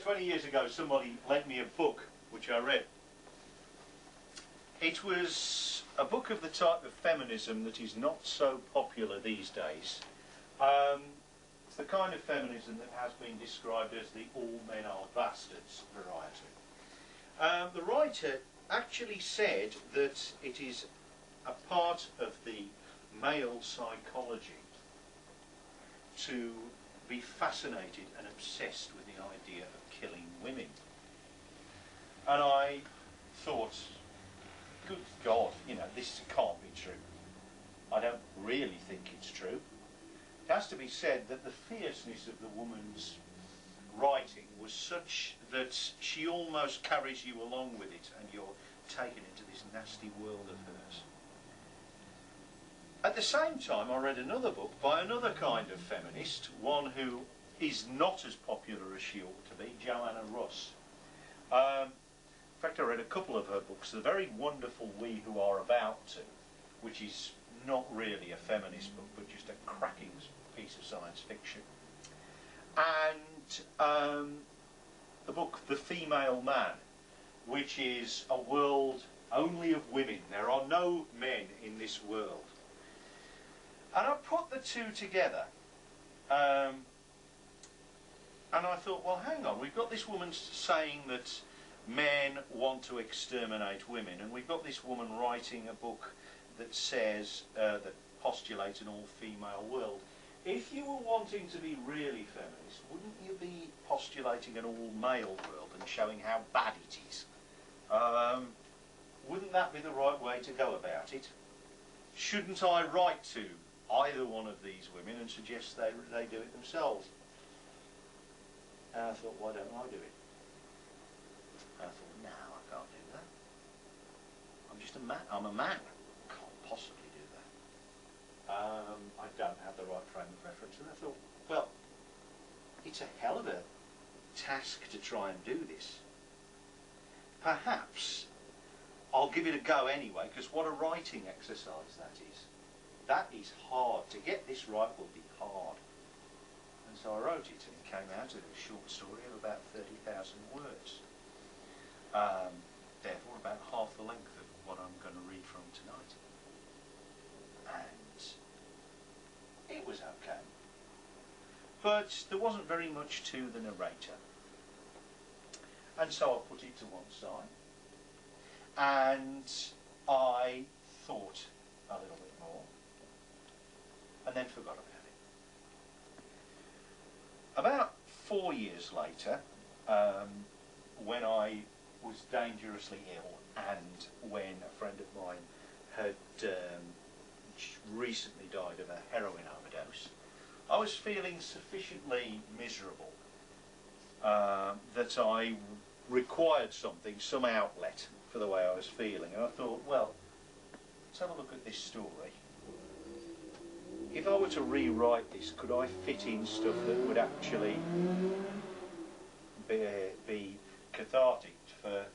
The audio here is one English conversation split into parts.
20 years ago, somebody lent me a book which I read. It was a book of the type of feminism that is not so popular these days. It's the kind of feminism that has been described as the all men are bastards variety. The writer actually said that it is a part of the male psychology to be fascinated and obsessed with the idea of killing women. And I thought, good God, you know, this can't be true. I don't really think it's true. It has to be said that the fierceness of the woman's writing was such that she almost carries you along with it, and you're taken into this nasty world of hers. At the same time, I read another book by another kind of feminist, one who is not as popular as she ought to be, Joanna Russ. In fact, I read a couple of her books, The Very Wonderful We Who Are About To, which is not really a feminist book, but just a cracking piece of science fiction. And the book The Female Man, which is a world only of women. There are no men in this world. And I put the two together, and I thought, well, hang on, we've got this woman saying that men want to exterminate women, and we've got this woman writing a book that says, that postulates an all-female world. If you were wanting to be really feminist, wouldn't you be postulating an all-male world and showing how bad it is? Wouldn't that be the right way to go about it? Shouldn't I write to either one of these women and suggest they do it themselves? And I thought, why don't I do it? And I thought, no, I can't do that. I'm just a man. I'm a man. I can't possibly do that. I don't have the right frame of reference. And I thought, well, it's a hell of a task to try and do this. Perhaps I'll give it a go anyway, because what a writing exercise that is. That is hard. To get this right will be hard. And so I wrote it, and it came out as a short story of about 30,000 words. Therefore about half the length of what I'm going to read from tonight. And it was okay. But there wasn't very much to the narrator. And so I put it to one side. And I thought a little bit more. And then forgot about it. About 4 years later, when I was dangerously ill, and when a friend of mine had recently died of a heroin overdose, I was feeling sufficiently miserable that I required something, some outlet for the way I was feeling. And I thought, well, let's have a look at this story. If I were to rewrite this, could I fit in stuff that would actually be cathartic for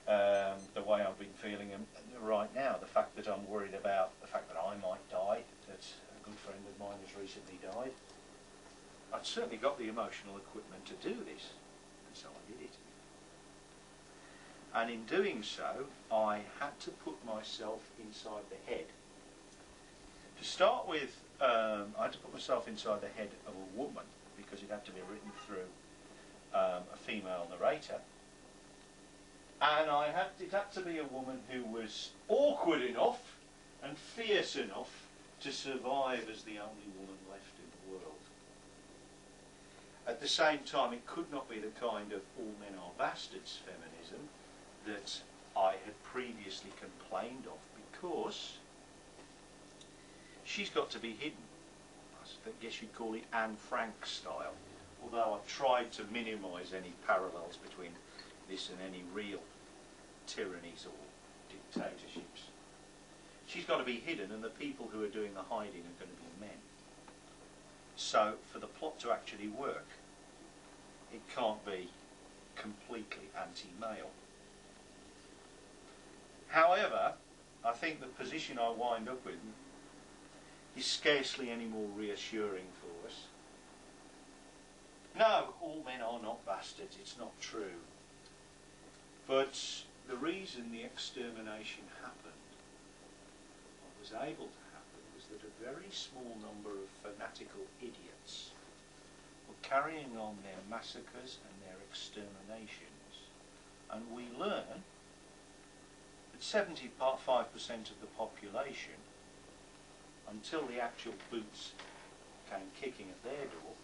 the way I've been feeling right now? The fact that I'm worried about the fact that I might die, that a good friend of mine has recently died. I'd certainly got the emotional equipment to do this, and so I did it. And in doing so, I had to put myself inside the head. To start with, I had to put myself inside the head of a woman, because it had to be written through a female narrator. And it had to be a woman who was awkward enough and fierce enough to survive as the only woman left in the world. At the same time, it could not be the kind of all men are bastards feminism that I had previously complained of, because she's got to be hidden. I guess you'd call it Anne Frank style, although I've tried to minimise any parallels between this and any real tyrannies or dictatorships. She's got to be hidden, and the people who are doing the hiding are going to be men. So for the plot to actually work, it can't be completely anti-male. However, I think the position I wind up with is scarcely any more reassuring for us. No, all men are not bastards, it's not true. But the reason the extermination happened, or was able to happen, was that a very small number of fanatical idiots were carrying on their massacres and their exterminations. And we learn that 75% of the population, until the actual boots came kicking at their door,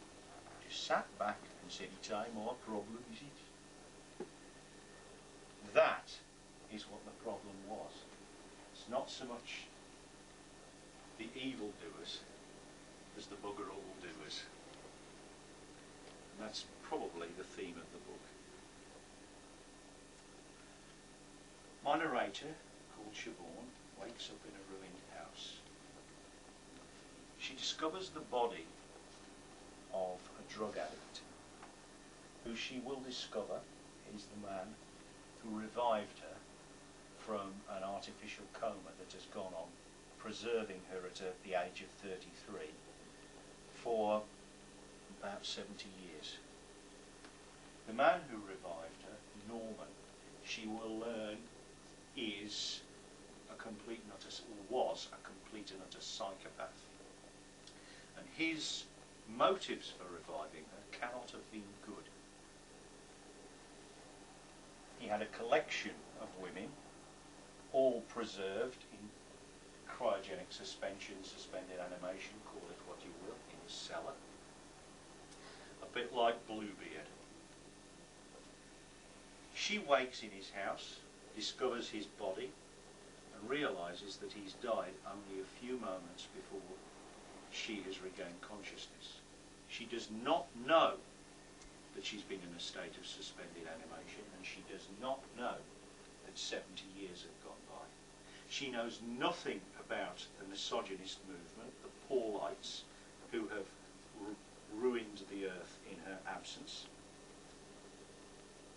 just sat back and said, "It's my problem, is it?" That is what the problem was. It's not so much the evildoers as the bugger all doers. And that's probably the theme of the book. My narrator, called Siobhan, wakes up in a ruined house. She discovers the body of a drug addict, who she will discover is the man who revived her from an artificial coma that has gone on, preserving her at the age of 33 for about 70 years. The man who revived her, Norman, she will learn is a complete and utter, was a complete and utter psychopath. And his motives for reviving her cannot have been good. He had a collection of women, all preserved in cryogenic suspension, suspended animation, call it what you will, in his cellar. A bit like Bluebeard. She wakes in his house, discovers his body, and realises that he's died only a few moments before she has regained consciousness. She does not know that she's been in a state of suspended animation, and she does not know that 70 years have gone by. She knows nothing about the misogynist movement, the Paulites, who have ruined the earth in her absence.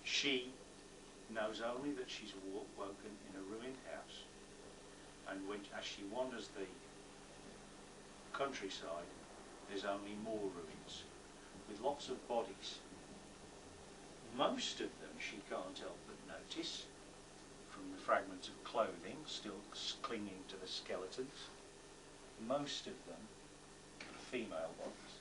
She knows only that she's woken in a ruined house, and as she wanders the countryside, there's only more ruins, with lots of bodies. Most of them she can't help but notice, from the fragments of clothing still clinging to the skeletons. Most of them are female bodies.